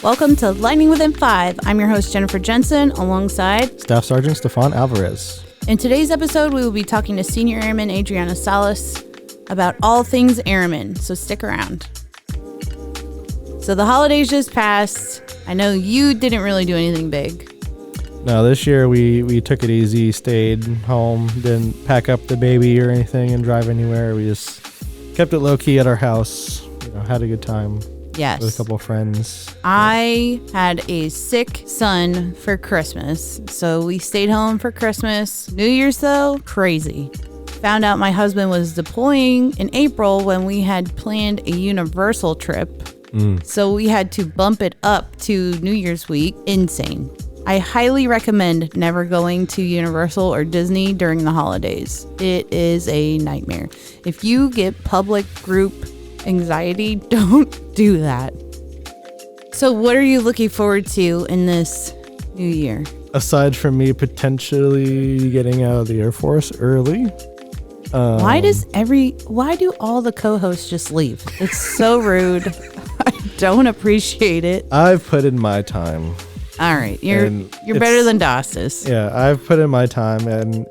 Welcome to Lightning Within 5. I'm your host, Jennifer Jensen, alongside Staff Sergeant Stefan Alvarez. In today's episode, we will be talking to Senior Airman Ariana Salas about all things airmen, so stick around. So the holidays just passed. I know you didn't really do anything big. No, this year we took it easy, stayed home, didn't pack up the baby or anything and drive anywhere. We just kept it low-key at our house, had a good time. Yes. With a couple of friends. I had a sick son for Christmas, so we stayed home for Christmas. New Year's, though, crazy. Found out my husband was deploying in April when we had planned a Universal trip. So we had to bump it up to New Year's week. Insane. I highly recommend never going to Universal or Disney during the holidays. It is a nightmare. If you get public group anxiety, don't do that. So what are you looking forward to in this new year? Aside from me potentially getting out of the Air Force early. Why do all the co-hosts just leave? It's so rude. I don't appreciate it. I've put in my time. All right. You're better than DOS is. Yeah, I've put in my time and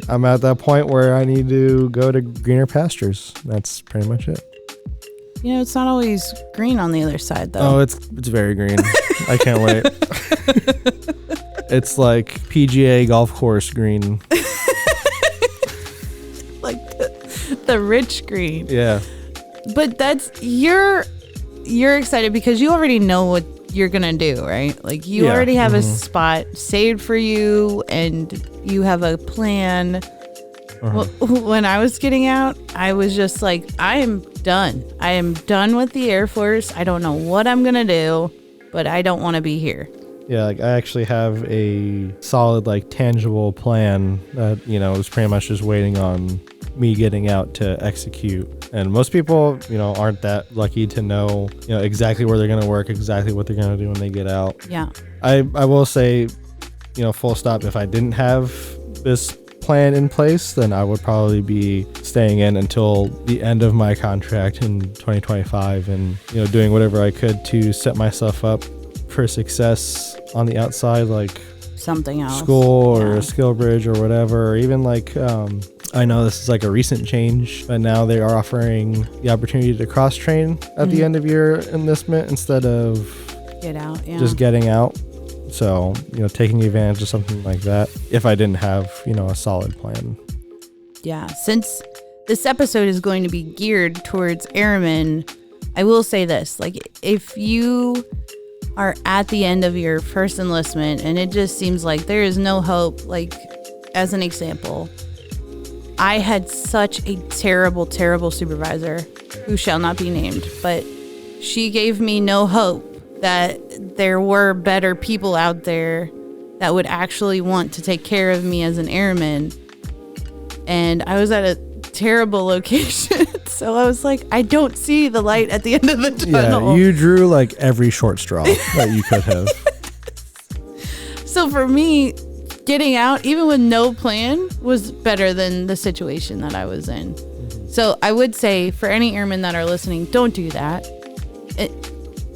I'm at that point where I need to go to greener pastures. That's pretty much it. It's not always green on the other side, though. Oh, it's very green. I can't wait. It's like PGA golf course green. Like the rich green. Yeah. But you're excited because you already know what you're gonna do, right? Like you already have a spot saved for you and you have a plan. When I was getting out, I was just like, I am done with the Air Force. I don't know what I'm gonna do, but I don't want to be here. Yeah, I actually have a solid, tangible plan that, is pretty much just waiting on me getting out to execute. And most people, aren't that lucky to know, exactly where they're going to work, exactly what they're going to do when they get out. Yeah. I will say, full stop, if I didn't have this plan in place, then I would probably be staying in until the end of my contract in 2025 and, doing whatever I could to set myself up for success on the outside, like something else, school or a skill bridge or whatever, or even I know this is a recent change, but now they are offering the opportunity to cross train at the end of your enlistment instead of just getting out. So, taking advantage of something like that if I didn't have, a solid plan. Yeah. Since this episode is going to be geared towards airmen, I will say this, if you are at the end of your first enlistment and it just seems like there is no hope, as an example, I had such a terrible, terrible supervisor who shall not be named, but she gave me no hope that there were better people out there that would actually want to take care of me as an airman. And I was at a terrible location. So I was like, I don't see the light at the end of the tunnel. Yeah, you drew every short straw that you could have. So for me, getting out, even with no plan, was better than the situation that I was in. So I would say for any airmen that are listening, don't do that.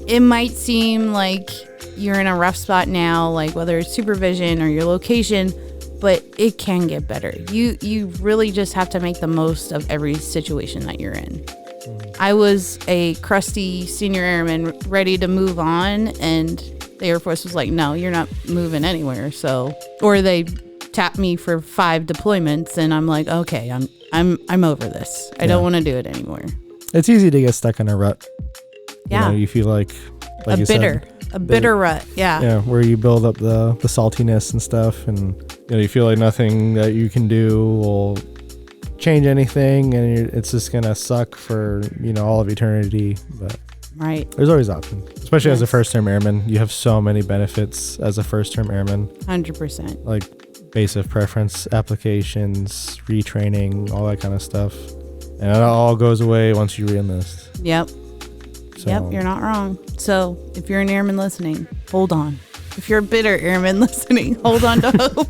It might seem like you're in a rough spot now, whether it's supervision or your location, but it can get better. You really just have to make the most of every situation that you're in. I was a crusty senior airman ready to move on, and the Air Force was like, no, you're not moving anywhere. Or they tapped me for 5 deployments, and I'm like, okay, I'm over this. I don't want to do it anymore. It's easy to get stuck in a rut. Yeah. You feel like a bitter rut. Yeah. Yeah, where you build up the saltiness and stuff, and you feel like nothing that you can do will change anything, and it's just gonna suck for all of eternity. But right, there's always options, especially as a first-term airman. You have so many benefits as a first-term airman. 100%. Base of preference applications, retraining, all that kind of stuff, and it all goes away once you re-enlist. Yep. Yep, you're not wrong. So if you're an airman listening, hold on. If you're a bitter airman listening, hold on to hope.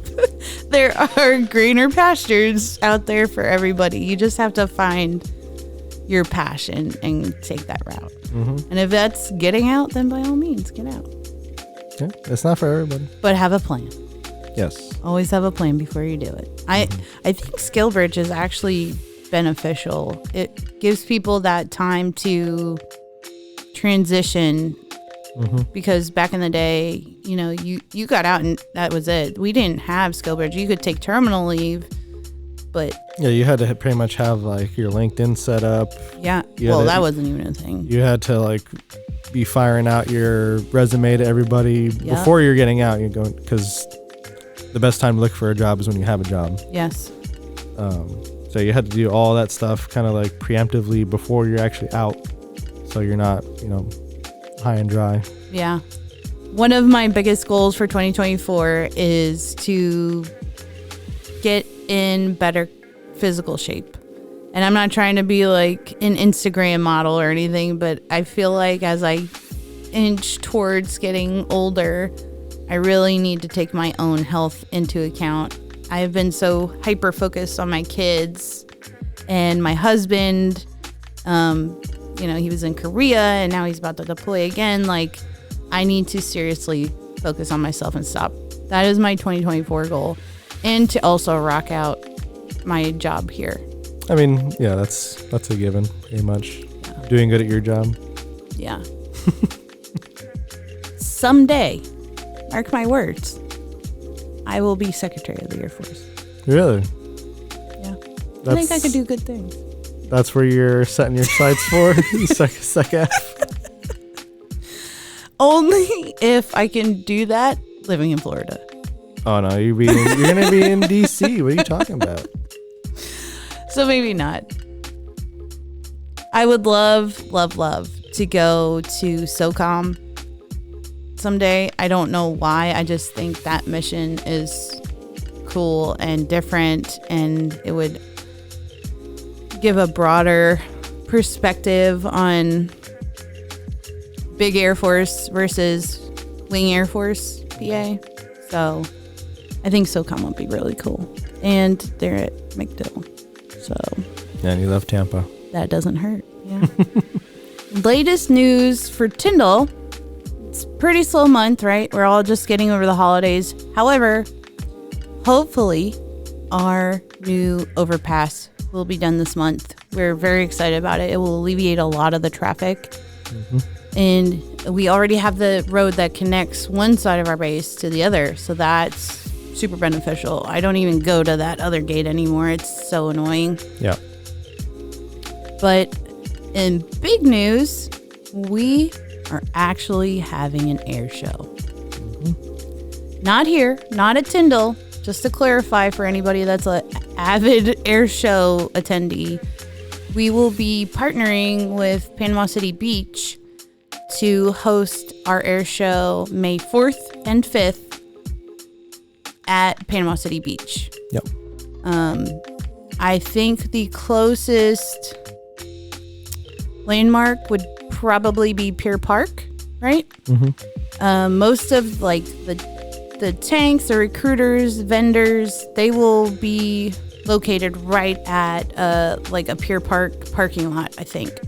There are greener pastures out there for everybody. You just have to find your passion and take that route. Mm-hmm. And if that's getting out, then by all means, get out. Yeah, it's not for everybody. But have a plan. Yes. Always have a plan before you do it. I think SkillBridge is actually beneficial. It gives people that time to transition. Because back in the day, you know, you got out and that was it. We didn't have SkillBridge. You could take terminal leave, but yeah, you had to pretty much have like your LinkedIn set up. Yeah, well, that wasn't even a thing. You had to like be firing out your resume to everybody before you're getting out. You're going, because the best time to look for a job is when you have a job. Yes. So you had to do all that stuff kind of like preemptively before you're actually out, so you're not, you know, high and dry. Yeah. One of my biggest goals for 2024 is to get in better physical shape. And I'm not trying to be like an Instagram model or anything, but I feel like as I inch towards getting older, I really need to take my own health into account. I've been so hyper focused on my kids and my husband. You know, he was in Korea and now he's about to deploy again. Like, I need to seriously focus on myself and stop. That is my 2024 goal. And to also rock out my job here. I mean, yeah, that's a given, pretty much. Yeah. Doing good at your job. Yeah. Someday, mark my words, I will be Secretary of the Air Force. Really? Yeah. I think I could do good things. That's where you're setting your sights for? Sec F? Only if I can do that living in Florida. Oh, no, you're going to be in D.C. What are you talking about? So maybe not. I would love to go to SOCOM someday. I don't know why. I just think that mission is cool and different, and it would give a broader perspective on big Air Force versus wing Air Force PA. So I think SOCOM would be really cool. And they're at McDill. So yeah, and you love Tampa. That doesn't hurt. Yeah. Latest news for Tyndall. It's a pretty slow month, right? We're all just getting over the holidays. However, hopefully our new overpass will be done this month. We're very excited about it. It will alleviate a lot of the traffic. And we already have the road that connects one side of our base to the other. So that's super beneficial. I don't even go to that other gate anymore. It's so annoying. Yeah. But in big news, we are actually having an air show. Not here, not at Tyndall. Just to clarify for anybody that's an avid air show attendee, we will be partnering with Panama City Beach to host our air show May 4th and 5th at Panama City Beach. Yep. I think the closest landmark would probably be Pier Park, right? Most of like the tanks, the recruiters, vendors, they will be located right at like a Pier Park parking lot, I think.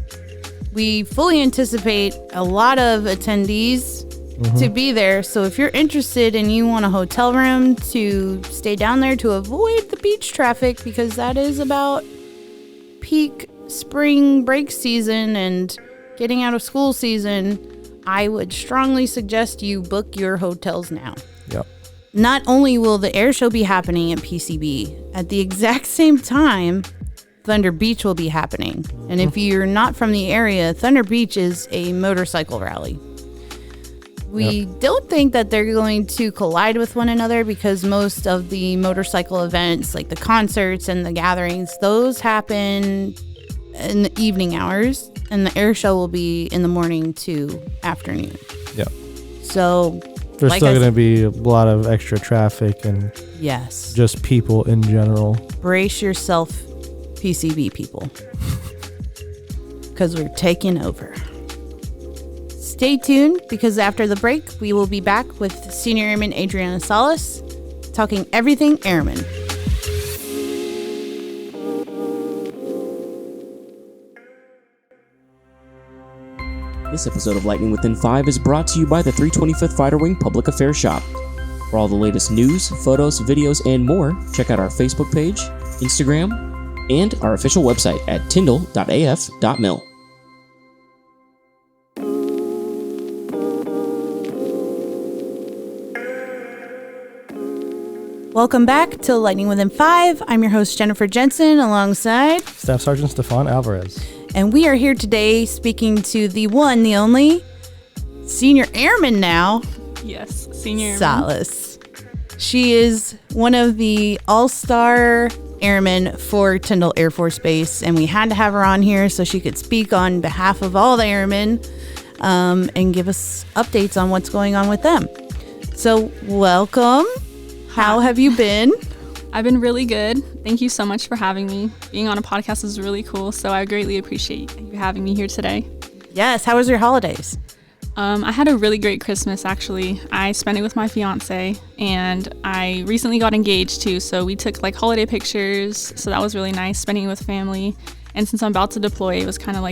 We fully anticipate a lot of attendees to be there. So if you're interested and you want a hotel room to stay down there to avoid the beach traffic, because that is about peak spring break season and getting out of school season, I would strongly suggest you book your hotels now. Yep. Not only will the air show be happening at PCB, at the exact same time, Thunder Beach will be happening. And if you're not from the area, Thunder Beach is a motorcycle rally. We don't think that they're going to collide with one another because most of the motorcycle events, like the concerts and the gatherings, those happen in the evening hours, and the air show will be in the morning to afternoon. Yeah. So there's still going to be a lot of extra traffic and yes, just people in general. Brace yourself, PCB people, because we're taking over. Stay tuned, because after the break, we will be back with Senior Airman Ariana Salas talking everything Airmen. This episode of Lightning Within 5 is brought to you by the 325th Fighter Wing Public Affairs Shop. For all the latest news, photos, videos, and more, check out our Facebook page, Instagram, and our official website at tyndall.af.mil. Welcome back to Lightning Within 5. I'm your host, Jennifer Jensen, alongside Staff Sergeant Stefan Alvarez. And we are here today speaking to the one, the only, senior airman now. Yes, senior airman. Salas. She is one of the all-star airmen for Tyndall Air Force Base, and we had to have her on here so she could speak on behalf of all the airmen and give us updates on what's going on with them. So, welcome. How have you been? I've been really good. Thank you so much for having me. Being on a podcast is really cool, so I greatly appreciate you having me here today. Yes. How was your holidays? I had a really great Christmas, actually. I spent it with my fiance, and I recently got engaged, too, so we took, holiday pictures, so that was really nice, spending it with family. And since I'm about to deploy, it was kind of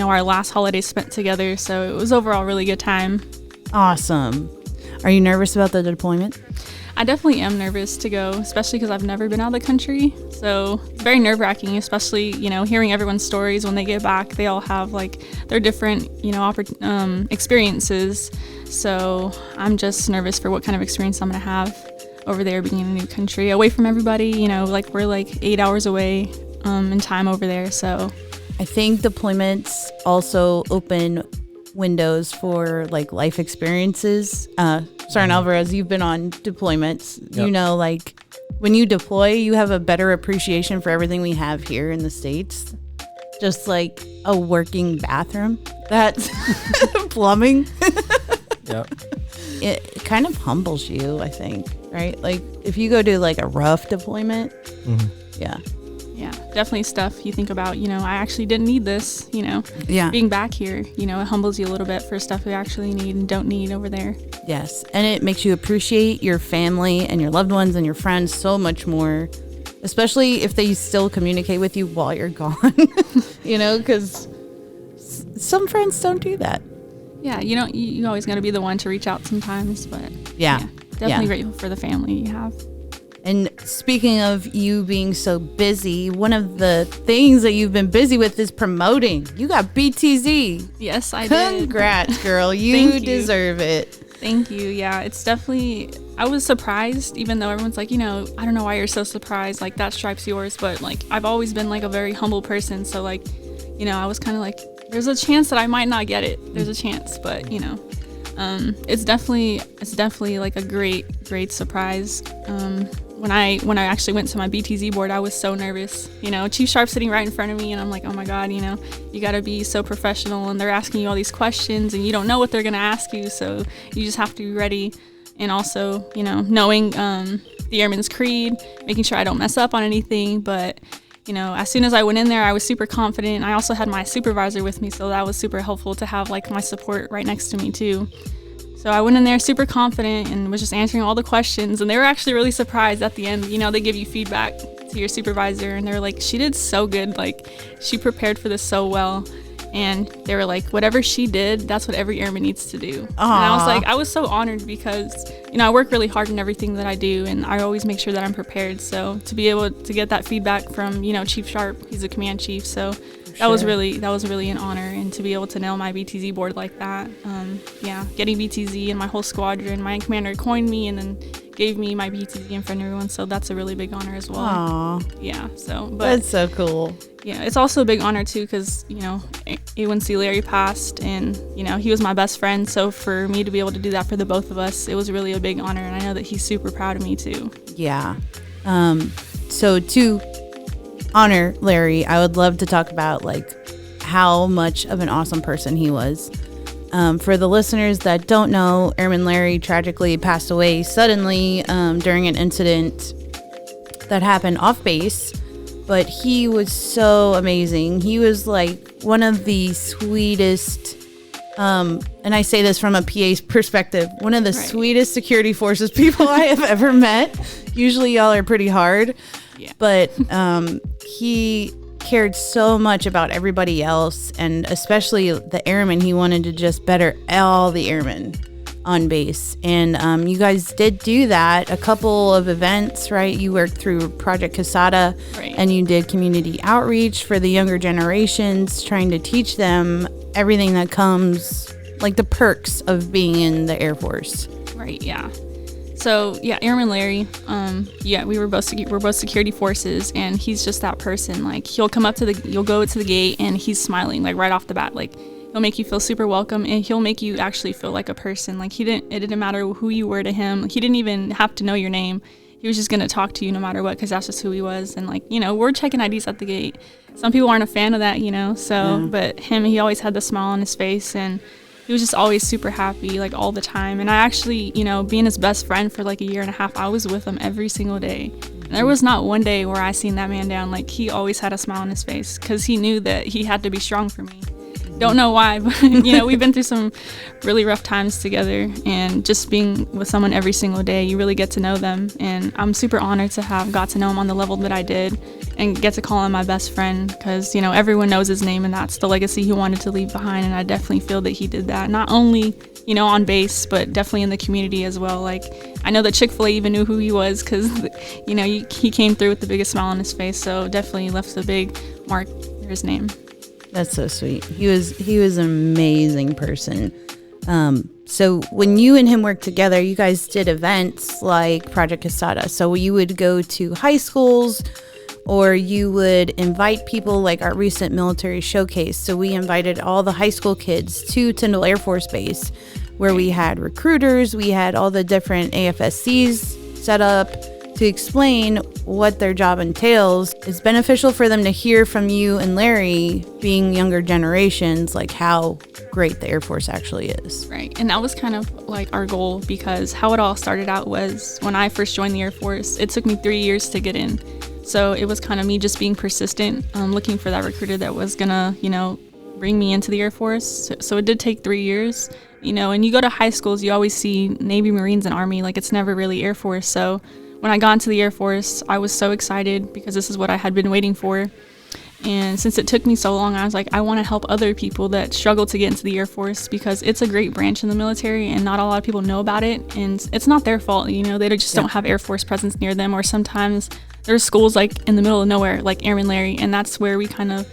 our last holiday spent together, so it was overall a really good time. Awesome. Are you nervous about the deployment? I definitely am nervous to go, especially because I've never been out of the country. So it's very nerve-wracking, especially, hearing everyone's stories when they get back. They all have their different, experiences. So I'm just nervous for what kind of experience I'm going to have over there being in a new country, away from everybody. We're 8 hours away in time over there. So I think deployments also open windows for life experiences. Sergeant Alvarez, you've been on deployments. Yep. When you deploy, you have a better appreciation for everything we have here in the States. Just like a working bathroom, that's plumbing. Yep. It kind of humbles you, I think, right? If you go to a rough deployment, yeah. Yeah, definitely stuff you think about, I actually didn't need this, Yeah. Being back here, it humbles you a little bit for stuff you actually need and don't need over there. Yes, and it makes you appreciate your family and your loved ones and your friends so much more, especially if they still communicate with you while you're gone, because some friends don't do that. Yeah, you always got to be the one to reach out sometimes, but yeah definitely grateful for the family you have. And speaking of you being so busy, one of the things that you've been busy with is promoting. You got BTZ. Yes, I did. Congrats, girl. You deserve it. Thank you. Yeah, it's definitely, I was surprised, even though everyone's I don't know why you're so surprised. That stripe's yours. But I've always been a very humble person. So I was kind of there's a chance that I might not get it. There's a chance, but it's definitely a great surprise. When I actually went to my BTZ board, I was so nervous. Chief Sharp sitting right in front of me, and I'm like, oh my God, you got to be so professional, and they're asking you all these questions, and you don't know what they're going to ask you, so you just have to be ready. And also, knowing the Airman's Creed, making sure I don't mess up on anything. But, as soon as I went in there, I was super confident. I also had my supervisor with me, so that was super helpful to have my support right next to me too. So I went in there super confident and was just answering all the questions, and they were actually really surprised at the end. They give you feedback to your supervisor, and they're like, she did so good. She prepared for this so well. And they were like, whatever she did, that's what every airman needs to do. Aww. And I was so honored because, I work really hard in everything that I do, and I always make sure that I'm prepared. So to be able to get that feedback from, Chief Sharp, he's a command chief. So that was really an honor, and to be able to nail my BTZ board like that. Getting BTZ and my whole squadron, my commander coined me and then gave me my BTZ in front of everyone. So that's a really big honor as well. Aww. Yeah. But that's so cool. Yeah, it's also a big honor too, because A1C Larry passed, and he was my best friend. So for me to be able to do that for the both of us, it was really a big honor, and I know that he's super proud of me too. Yeah. So to honor Larry, I would love to talk about how much of an awesome person he was. For the listeners that don't know, Airman Larry tragically passed away suddenly during an incident that happened off base. But he was so amazing. He was one of the sweetest, and I say this from a PA's perspective, one of the sweetest security forces people I have ever met. Usually y'all are pretty hard. Yeah. But he cared so much about everybody else, and especially the airmen. He wanted to just better all the airmen on base. And you guys did do that. A couple of events, right? You worked through Project Casada, Right. and you did community outreach for the younger generations, trying to teach them everything that comes, like the perks of being in the Air Force. Right, yeah. So yeah, Airman Larry, we're both security forces, and he's just that person. Like, you'll go to the gate and he's smiling, like right off the bat. Like, he'll make you feel super welcome, and he'll make you actually feel like a person. Like, it didn't matter who you were to him. He didn't even have to know your name. He was just gonna talk to you no matter what, because that's just who he was. And like, we're checking IDs at the gate. Some people aren't a fan of that, so, but he always had the smile on his face, and he was just always super happy, like all the time. And I actually, being his best friend for like a year and a half, I was with him every single day. And there was not one day where I seen that man down. Like, he always had a smile on his face, because he knew that he had to be strong for me. Don't know why, but we've been through some really rough times together, and just being with someone every single day, you really get to know them. And I'm super honored to have got to know him on the level that I did, and get to call him my best friend, because everyone knows his name, and that's the legacy he wanted to leave behind. And I definitely feel that he did that, not only on base, but definitely in the community as well. Like, I know that Chick-fil-A even knew who he was, because he came through with the biggest smile on his face. So definitely left a big mark for his name. That's so sweet. He was an amazing person. So when you and him worked together, you guys did events like Project Casada. So you would go to high schools, or you would invite people, like our recent military showcase. So we invited all the high school kids to Tyndall Air Force Base, where we had recruiters, we had all the different AFSCs set up to explain what their job entails. It's beneficial for them to hear from you and Larry, being younger generations, like how great the Air Force actually is. Right. And that was kind of like our goal, because how it all started out was when I first joined the Air Force, it took me 3 years to get in. So it was kind of me just being persistent, looking for that recruiter that was gonna, bring me into the Air Force. So it did take 3 years, and you go to high schools, you always see Navy, Marines, and Army, like it's never really Air Force. So when I got into the Air Force, I was so excited, because this is what I had been waiting for. And since it took me so long, I was like, I want to help other people that struggle to get into the Air Force, because it's a great branch in the military, and not a lot of people know about it. And it's not their fault, they just don't have Air Force presence near them. Or sometimes there's schools like in the middle of nowhere, like Airman Larry, and that's where we kind of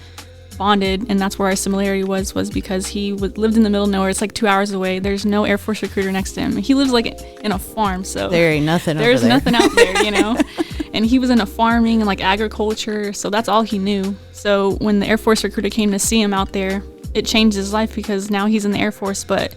bonded, and that's where our similarity was because he lived in the middle of nowhere. It's like 2 hours away. There's no Air Force recruiter next to him. He lives like in a farm, so there ain't nothing. There's nothing out there, And he was into farming and like agriculture, so that's all he knew. So when the Air Force recruiter came to see him out there, it changed his life, because now he's in the Air Force. But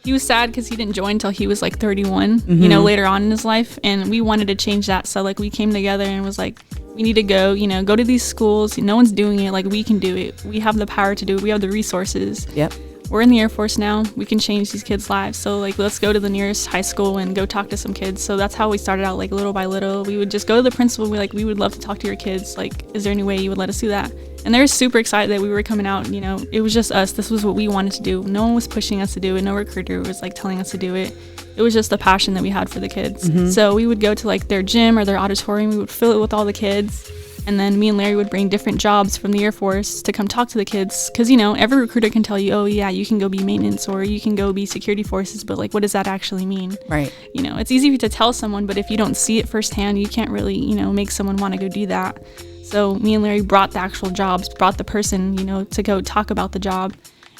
he was sad because he didn't join until he was like 31, later on in his life. And we wanted to change that. So like we came together and was like, we need to go, go to these schools. No one's doing it. Like, we can do it. We have the power to do it. We have the resources. Yep. We're in the Air Force now. We can change these kids' lives. So like, let's go to the nearest high school and go talk to some kids. So that's how we started out, like little by little. We would just go to the principal. We would love to talk to your kids. Like, is there any way you would let us do that? And they were super excited that we were coming out. It was just us. This was what we wanted to do. No one was pushing us to do it. No recruiter was like telling us to do it. It was just the passion that we had for the kids. So we would go to like their gym or their auditorium. We would fill it with all the kids. And then me and Larry would bring different jobs from the Air Force to come talk to the kids. Because, every recruiter can tell you, oh, yeah, you can go be maintenance, or you can go be security forces. But, like, what does that actually mean? Right. It's easy to tell someone, but if you don't see it firsthand, you can't really, make someone want to go do that. So me and Larry brought the actual jobs, brought the person, to go talk about the job.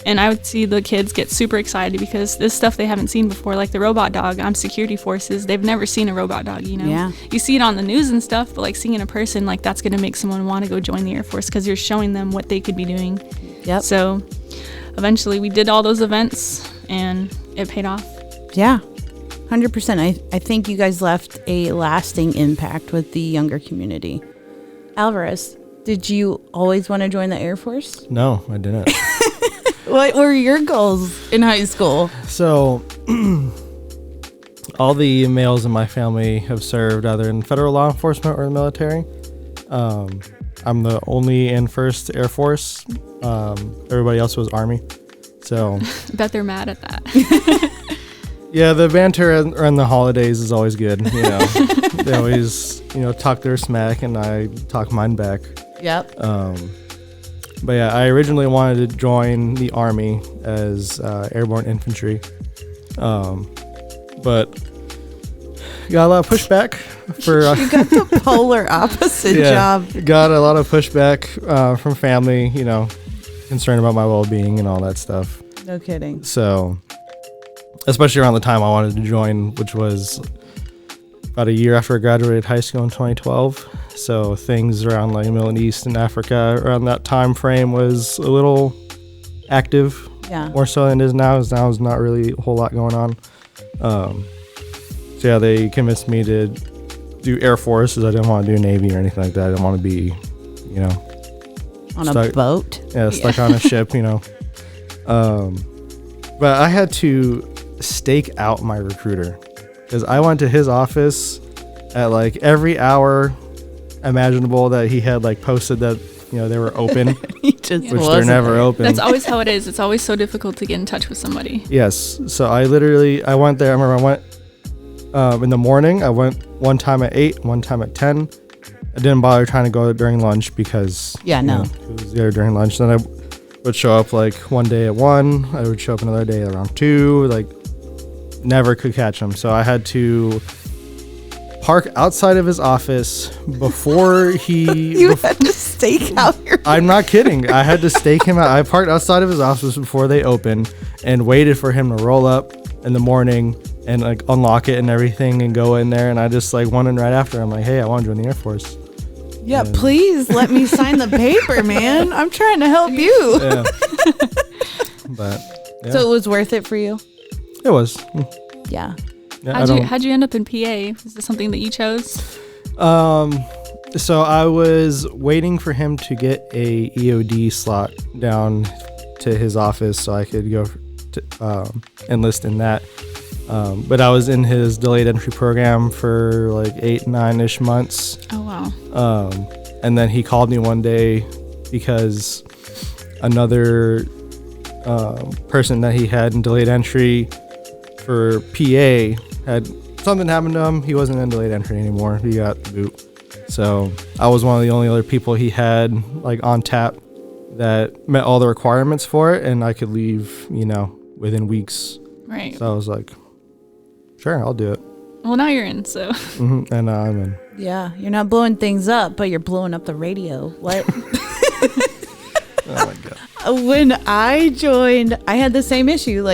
And I would see the kids get super excited, because this stuff they haven't seen before, like the robot dog. I'm security forces. They've never seen a robot dog, Yeah. You see it on the news and stuff, but like seeing a person, like that's going to make someone want to go join the Air Force, because you're showing them what they could be doing. Yep. So eventually we did all those events, and it paid off. Yeah. 100%. I think you guys left a lasting impact with the younger community. Alvarez, did you always want to join the Air Force? No, I didn't. What were your goals in high school? So, all the males in my family have served either in federal law enforcement or the military. I'm the only in 1st Air Force. Everybody else was Army. So, I bet they're mad at that. yeah, the banter around the holidays is always good. They always, talk their smack, and I talk mine back. Yep. But yeah, I originally wanted to join the Army as airborne infantry. But got a lot of pushback for You got the polar opposite job. Got a lot of pushback from family, concerned about my well-being and all that stuff. No kidding. So, especially around the time I wanted to join, which was about a year after I graduated high school in 2012. So things around like Middle East and Africa around that time frame was a little active, more so than it is now. As now is not really a whole lot going on. So yeah, they convinced me to do Air Force because I didn't want to do Navy or anything like that. I didn't want to be, on stuck, a boat. Yeah, stuck on a ship, But I had to stake out my recruiter because I went to his office at like every hour imaginable that he had like posted that they were open, which they're never open. That's always how it is. It's always so difficult to get in touch with somebody. Yes. So I went there. I remember I went in the morning. I went one time at 8, one time at 10. I didn't bother trying to go during lunch because it was there during lunch. Then I would show up like one day at 1. I would show up another day around 2. Like never could catch him. So I had to park outside of his office before he... You had to stake out your... I'm not kidding. I had to stake him out. I parked outside of his office before they opened and waited for him to roll up in the morning and like unlock it and everything and go in there. And I just like went in right after. I'm like, hey, I want to join the Air Force. Yeah, please let me sign the paper, man. I'm trying to help you. Yeah. But yeah. So it was worth it for you? It was. Yeah. How'd you end up in PA? Is this something that you chose? So I was waiting for him to get a EOD slot down to his office so I could go to, enlist in that. But I was in his delayed entry program for like 8-9-ish months. Oh, wow. And then he called me one day because another person that he had in delayed entry for PA had something happen to him. He wasn't in delayed entry anymore. He got the boot. So I was one of the only other people he had like on tap that met all the requirements for it, and I could leave, within weeks. Right. So I was like, sure, I'll do it. Well, now you're in, so. Mm-hmm. And I'm in. Yeah, you're not blowing things up, but you're blowing up the radio. What? Oh my God. When I joined, I had the same issue.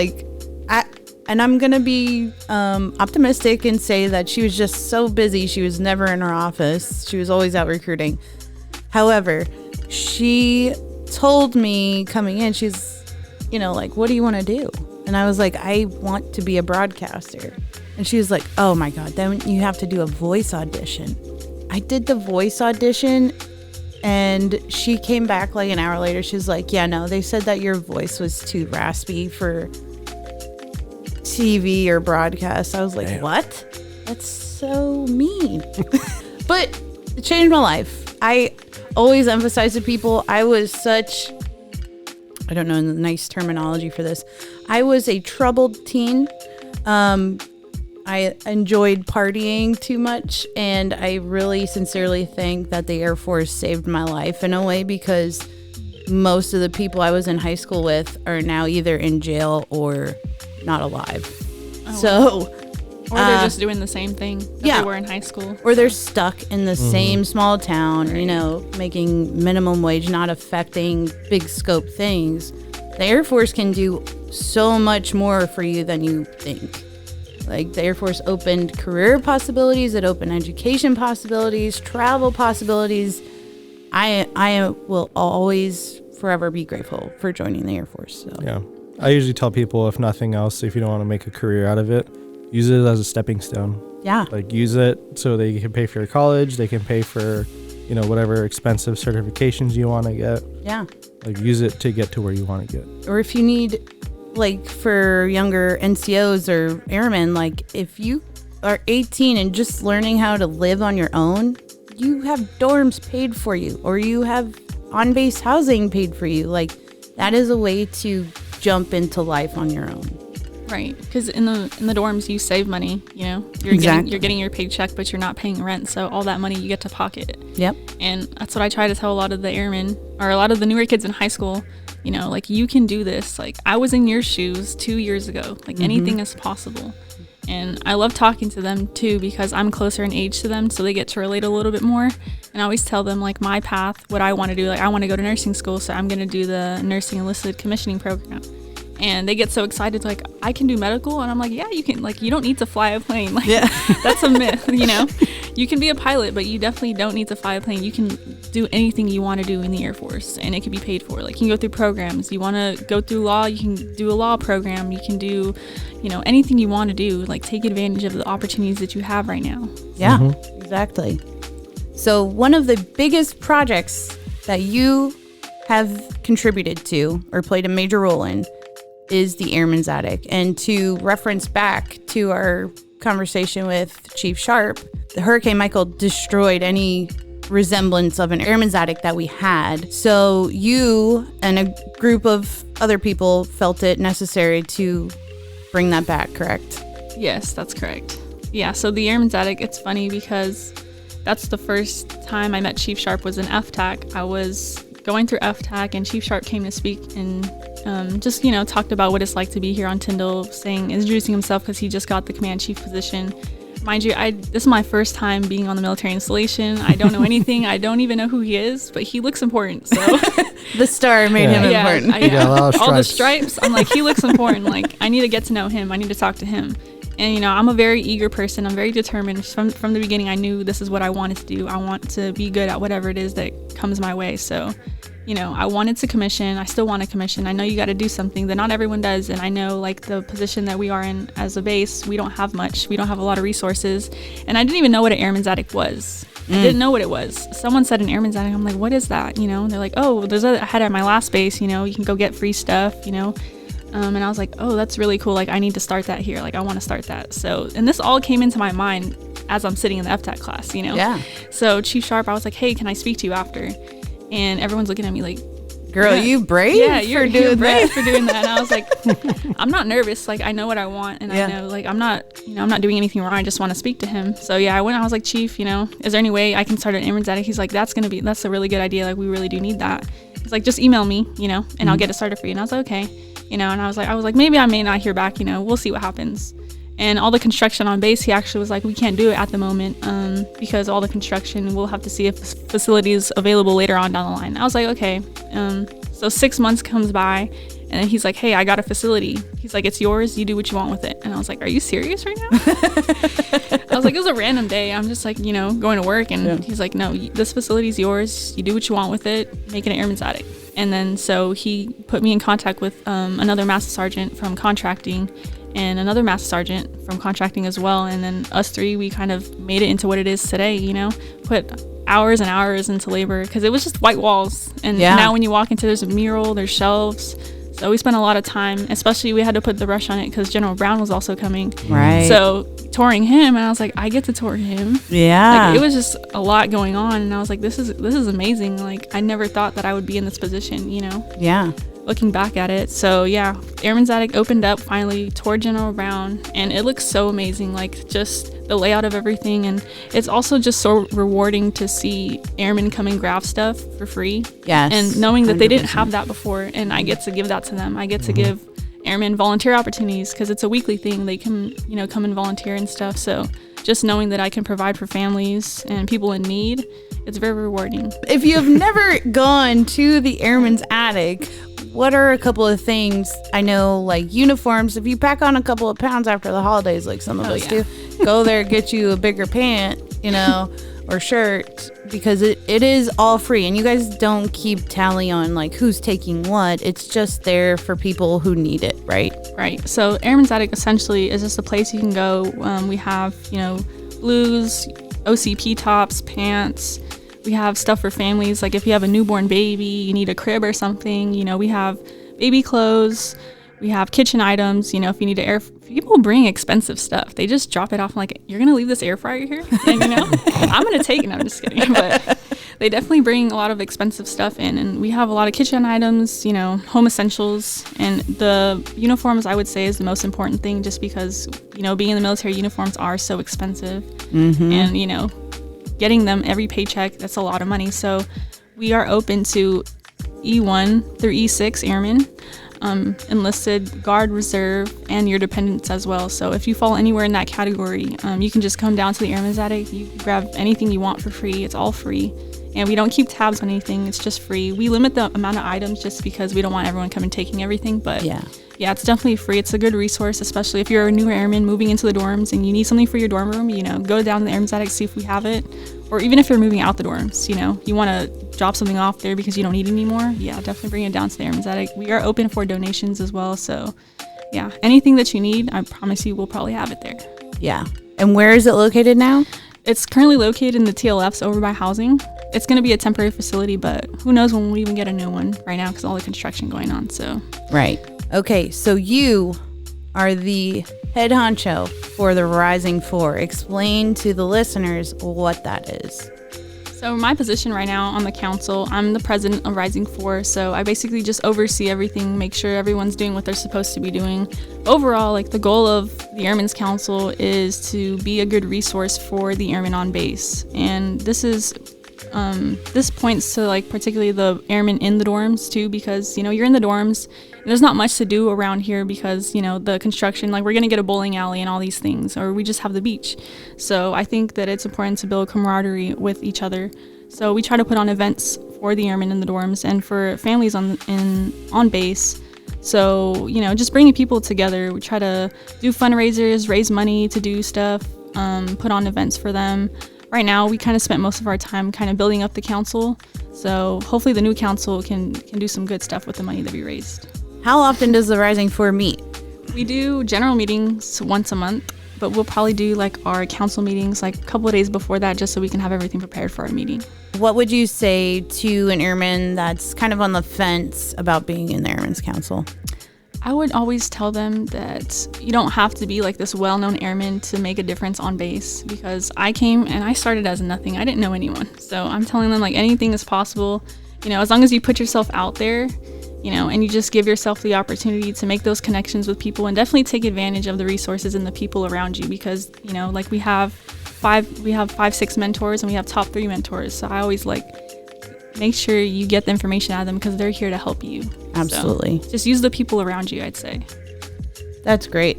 And I'm going to be optimistic and say that she was just so busy. She was never in her office. She was always out recruiting. However, she told me coming in, she's, what do you want to do? And I was like, I want to be a broadcaster. And she was like, oh my God, then you have to do a voice audition. I did the voice audition and she came back like an hour later. She's like, yeah, no, they said that your voice was too raspy for TV or broadcast. I was like, what? That's so mean. But it changed my life. I always emphasize to people, I was such, I don't know the nice terminology for this. I was a troubled teen. I enjoyed partying too much, and I really sincerely think that the Air Force saved my life in a way, because most of the people I was in high school with are now either in jail or not alive. Oh, so, or they're just doing the same thing that they were in high school. Or they're stuck in the same small town, making minimum wage, not affecting big scope things. The Air Force can do so much more for you than you think. Like, the Air Force opened career possibilities, it opened education possibilities, travel possibilities. I will always forever be grateful for joining the Air Force. So. Yeah. I usually tell people, if nothing else, if you don't want to make a career out of it, use it as a stepping stone. Yeah. Like, use it so they can pay for your college, they can pay for, whatever expensive certifications you want to get. Yeah. Like, use it to get to where you want to get. Or if you need, like, for younger NCOs or airmen, like, if you are 18 and just learning how to live on your own, you have dorms paid for you, or you have on-base housing paid for you. Like, that is a way to jump into life on your own. Right, because in the dorms you save money. You know, you're getting your paycheck, but you're not paying rent. So all that money you get to pocket. Yep. And that's what I try to tell a lot of the airmen, or a lot of the newer kids in high school. You know, like, you can do this. Like, I was in your shoes 2 years ago. Like, anything is possible. And I love talking to them too, because I'm closer in age to them, so they get to relate a little bit more. And I always tell them, like, my path, what I want to do. Like, I want to go to nursing school, so I'm going to do the nursing enlisted commissioning program. And they get so excited, like, I can do medical. And I'm like, yeah, you can. Like, you don't need to fly a plane. Like, that's a myth, you know. You can be a pilot, but you definitely don't need to fly a plane. You can do anything you want to do in the Air Force, and it can be paid for. Like, you can go through programs. You want to go through law, you can do a law program. You can do, you know, anything you want to do. Like, take advantage of the opportunities that you have right now. Yeah, exactly. So one of the biggest projects that you have contributed to or played a major role in is the Airman's Attic. And to reference back to our conversation with Chief Sharp, the Hurricane Michael destroyed any resemblance of an Airman's Attic that we had. So you and a group of other people felt it necessary to bring that back, correct? Yes, that's correct. Yeah, so the Airman's Attic, it's funny because that's the first time I met Chief Sharp was in FTAC. I was going through FTAC, and Chief Sharp came to speak and just, you know, talked about what it's like to be here on Tyndall, introducing himself because he just got the command chief position. Mind you, this is my first time being on the military installation. I don't know anything. I don't even know who he is, but he looks important. So the star made him important. All the stripes. I'm like, he looks important. Like, I need to get to know him. I need to talk to him. And, you know, I'm a very eager person. I'm very determined. From the beginning, I knew this is what I wanted to do. I want to be good at whatever it is that comes my way. So, you know, I wanted to commission. I still want to commission. I know you got to do something that not everyone does. And I know, like, the position that we are in as a base, we don't have much. We don't have a lot of resources. And I didn't even know what an Airman's Attic was. I didn't know what it was. Someone said an Airman's Attic. I'm like, what is that? You know, and they're like, oh, there's a head at my last base. You know, you can go get free stuff, you know. And I was like, oh, that's really cool. Like, I need to start that here. Like, I want to start that. So, and this all came into my mind as I'm sitting in the FTAC class, you know? Yeah. So Chief Sharp, I was like, hey, can I speak to you after? And everyone's looking at me like, girl, you brave? Yeah, you're brave for doing that. And I was like, I'm not nervous. Like, I know what I want. And I know, like, I'm not doing anything wrong. I just want to speak to him. So yeah, I went, I was like, Chief, you know, is there any way I can start an Airman's Attic? He's like, that's a really good idea. Like, we really do need that. He's like, just email me, you know, and I'll get it started for you. And I was like, okay. You know, and I was like, maybe I may not hear back, you know, we'll see what happens. And all the construction on base, he actually was like, we can't do it at the moment because all the construction, we'll have to see if the facility is available later on down the line. I was like, okay. So 6 months comes by, and then he's like, hey, I got a facility. He's like, it's yours. You do what you want with it. And I was like, are you serious right now? I was like, it was a random day. I'm just like, you know, going to work. And he's like, no, this facility is yours. You do what you want with it. Make it an Airman's Attic. And then so he put me in contact with another master sergeant from contracting and another master sergeant from contracting as well. And then us three, we kind of made it into what it is today, you know, put hours and hours into labor because it was just white walls. And now when you walk into, there's a mural, there's shelves. So we spent a lot of time, especially we had to put the rush on it because General Brown was also coming. Right. So touring him, and I was like, I get to tour him. Yeah. Like, it was just a lot going on, and I was like, this is amazing. Like, I never thought that I would be in this position, you know? Yeah. Looking back at it. So yeah, Airman's Attic opened up finally, toured General Brown, and it looks so amazing. Like, just the layout of everything, and it's also just so rewarding to see airmen come and grab stuff for free. Yes. And knowing that 100%. They didn't have that before, and I get to give that to them. I get to give airmen volunteer opportunities because it's a weekly thing. They can, you know, come and volunteer and stuff. So just knowing that I can provide for families and people in need, it's very rewarding. If you have never gone to the Airman's Attic, what are a couple of things? I know, like uniforms, if you pack on a couple of pounds after the holidays, like some of us do, go there, get you a bigger pant, you know, or shirt, because it is all free. And you guys don't keep tally on like who's taking what. It's just there for people who need it, right? Right. So Airman's Attic essentially is just a place you can go. We have, you know, blues, OCP tops, pants. We have stuff for families, like if you have a newborn baby, you need a crib or something, you know, we have baby clothes, we have kitchen items, you know, if you need to people bring expensive stuff. They just drop it off like, you're going to leave this air fryer here? And, you know, I'm going to take it. No, I'm just kidding. But They definitely bring a lot of expensive stuff in, and we have a lot of kitchen items, home essentials, and the uniforms I would say is the most important thing, just because, being in the military, uniforms are so expensive. And, getting them every paycheck, that's a lot of money. So we are open to E1 through E6 airmen, enlisted, guard, reserve, and your dependents as well. So if you fall anywhere in that category, you can just come down to the Airman's Attic. You can grab anything you want for free. It's all free. And we don't keep tabs on anything. It's just free. We limit the amount of items just because we don't want everyone coming taking everything. But yeah, it's definitely free. It's a good resource, especially if you're a new airman moving into the dorms and you need something for your dorm room. Go down to the Airman's Attic, see if we have it. Or even if you're moving out the dorms, you want to drop something off there because you don't need it anymore. Yeah, definitely bring it down to the Airman's Attic. We are open for donations as well. So yeah, anything that you need, I promise you we'll probably have it there. Yeah. And where is it located now? It's currently located in the TLFs over by housing. It's going to be a temporary facility, but who knows when we'll even get a new one right now because all the construction going on. So right. Okay, so you are the head honcho for the Rising Four. Explain to the listeners what that is. So my position right now on the council, I'm the president of Rising Four. So I basically just oversee everything, make sure everyone's doing what they're supposed to be doing. Overall, the goal of the Airmen's Council is to be a good resource for the airmen on base. And this points to particularly the airmen in the dorms too, because you're in the dorms and there's not much to do around here because the construction, we're gonna get a bowling alley and all these things, or we just have the beach. So I think that it's important to build camaraderie with each other. So we try to put on events for the airmen in the dorms and for families on base. So just bringing people together. We try to do fundraisers, raise money to do stuff, put on events for them. Right now, we kind of spent most of our time kind of building up the council. So hopefully the new council can do some good stuff with the money that we raised. How often does the Rising Four meet? We do general meetings once a month, but we'll probably do our council meetings a couple of days before that just so we can have everything prepared for our meeting. What would you say to an airman that's kind of on the fence about being in the Airmen's Council? I would always tell them that you don't have to be this well-known airman to make a difference on base, because I came and I started as nothing. I didn't know anyone. So I'm telling them anything is possible, as long as you put yourself out there, and you just give yourself the opportunity to make those connections with people and definitely take advantage of the resources and the people around you, because, we have 5-6 mentors and we have top 3 mentors. So I always make sure you get the information out of them because they're here to help you. Absolutely. So just use the people around you, I'd say. That's great.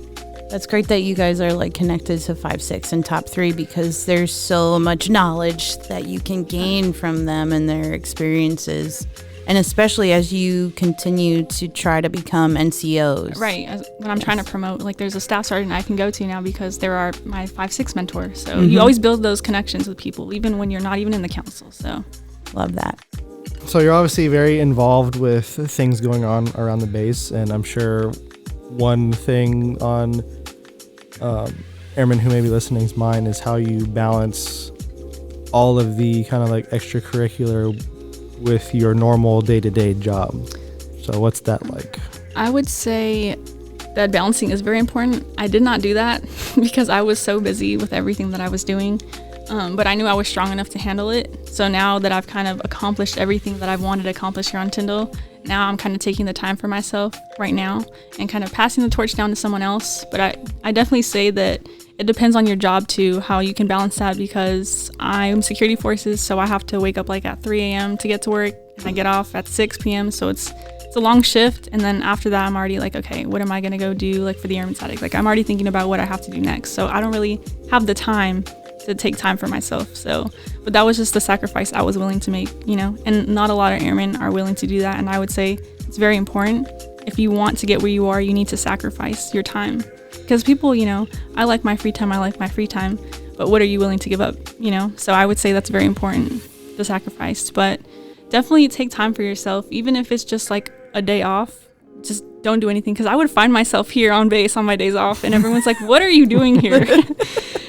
That's great that you guys are connected to 5-6 and top 3, because there's so much knowledge that you can gain from them and their experiences. And especially as you continue to try to become NCOs. Right. When I'm trying to promote, there's a staff sergeant I can go to now because there are my 5-6 mentors. So you always build those connections with people, even when you're not even in the council. So love that. So you're obviously very involved with things going on around the base, and I'm sure one thing on airmen who may be listening's mind is how you balance all of the kind of extracurricular with your normal day-to-day job. So what's that like? I would say that balancing is very important. I did not do that because I was so busy with everything that I was doing. But I knew I was strong enough to handle it. So now that I've kind of accomplished everything that I've wanted to accomplish here on Tyndall, now I'm kind of taking the time for myself right now and kind of passing the torch down to someone else. But I definitely say that it depends on your job too, how you can balance that, because I'm security forces, so I have to wake up at 3 a.m. to get to work, and I get off at 6 p.m. So it's a long shift. And then after that, I'm already okay, what am I going to go do for the Airman's Attic? I'm already thinking about what I have to do next. So I don't really have the time to take time for myself. So, but that was just the sacrifice I was willing to make, and not a lot of airmen are willing to do that. And I would say it's very important. If you want to get where you are, you need to sacrifice your time, because people, I like my free time, but what are you willing to give up? So I would say that's very important, the sacrifice. But definitely take time for yourself, even if it's just a day off. Just don't do anything, because I would find myself here on base on my days off and everyone's what are you doing here?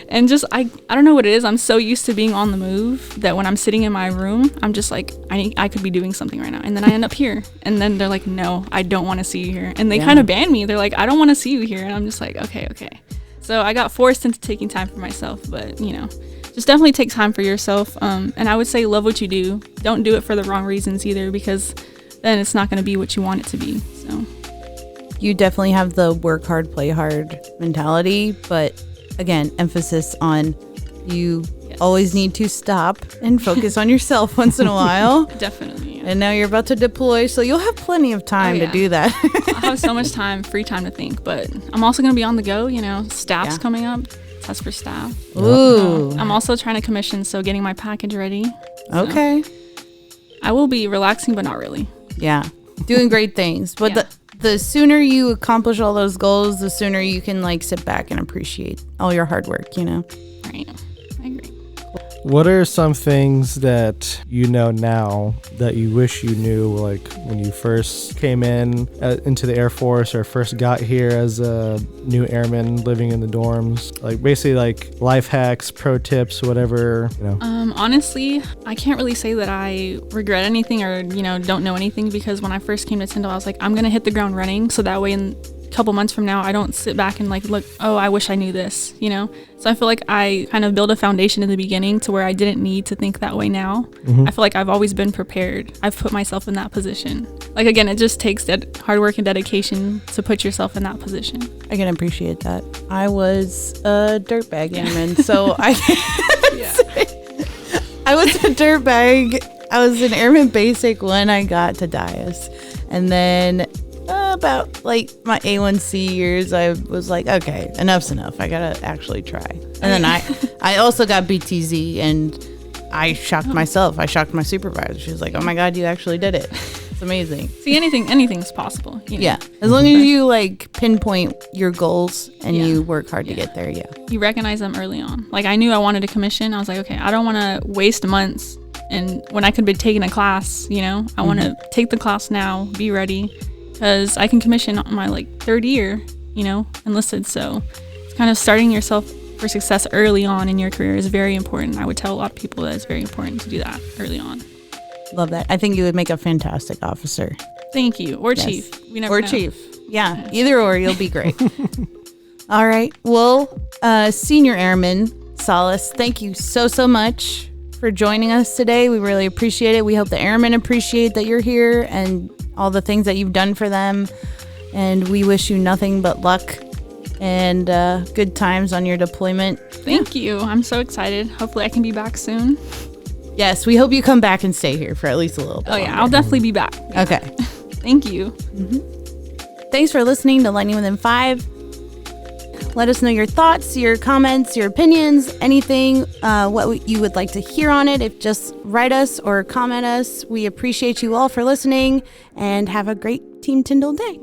And just I don't know what it is. I'm so used to being on the move that when I'm sitting in my room, I'm just I could be doing something right now, and then I end up here, and then they're no, I don't want to see you here, and they kind of ban me. They're I don't want to see you here, and I'm just okay. So I got forced into taking time for myself, but just definitely take time for yourself. And I would say love what you do. Don't do it for the wrong reasons either, because then it's not going to be what you want it to be. So You definitely have the work hard, play hard mentality, but again, emphasis on you always need to stop and focus on yourself once in a while. Definitely. Yeah. And now you're about to deploy, so you'll have plenty of time to do that. I have so much free time to think, but I'm also going to be on the go, staff's coming up, test for staff. Ooh. I'm also trying to commission, so getting my package ready. So Okay. I will be relaxing, but not really. Yeah. Doing great things. But the sooner you accomplish all those goals, the sooner you can like sit back and appreciate all your hard work, Right. I agree. What are some things that you know now that you wish you knew, like when you first came into the Air Force or first got here as a new airman living in the dorms? Like basically like life hacks, pro tips, whatever, Honestly, I can't really say that I regret anything or, don't know anything, because when I first came to Tyndall, I was like, I'm going to hit the ground running. So that way in a couple months from now, I don't sit back and like, look, oh, I wish I knew this, So I feel like I kind of built a foundation in the beginning to where I didn't need to think that way now. I feel like I've always been prepared. I've put myself in that position. Like, again, it just takes that hard work and dedication to put yourself in that position. I can appreciate that. I was a dirtbag airman, so I can't say. I was a dirtbag. I was an airman basic when I got to Dias. And then about like my A1C years, I was like, okay, enough's enough. I gotta actually try. And then I also got BTZ, and I shocked myself. I shocked my supervisor. She was like, oh my God, you actually did it. It's amazing. See, anything's possible. Yeah. As long as you like pinpoint your goals and you work hard to get there. Yeah. You recognize them early on. Like, I knew I wanted to commission. I was like, okay, I don't want to waste months. And when I could be taking a class, I want to take the class now, be ready, because I can commission on my like third year, enlisted. So it's kind of starting yourself for success early on in your career is very important. I would tell a lot of people that it's very important to do that early on. Love that. I think you would make a fantastic officer. Thank you. Or chief. We never know. Chief. Yeah. Either or, you'll be great. All right. Well, Senior Airman Salas, thank you so much for joining us today. We really appreciate it. We hope the airmen appreciate that you're here and all the things that you've done for them. And we wish you nothing but luck and good times on your deployment. Thank you. I'm so excited. Hopefully I can be back soon. Yes, we hope you come back and stay here for at least a little bit. Oh, yeah. I'll definitely be back. Yeah. Okay. Thank you. Thanks for listening to Lightning Within 5. Let us know your thoughts, your comments, your opinions, anything, what you would like to hear on it. If just write us or comment us. We appreciate you all for listening, and have a great Team Tyndall day.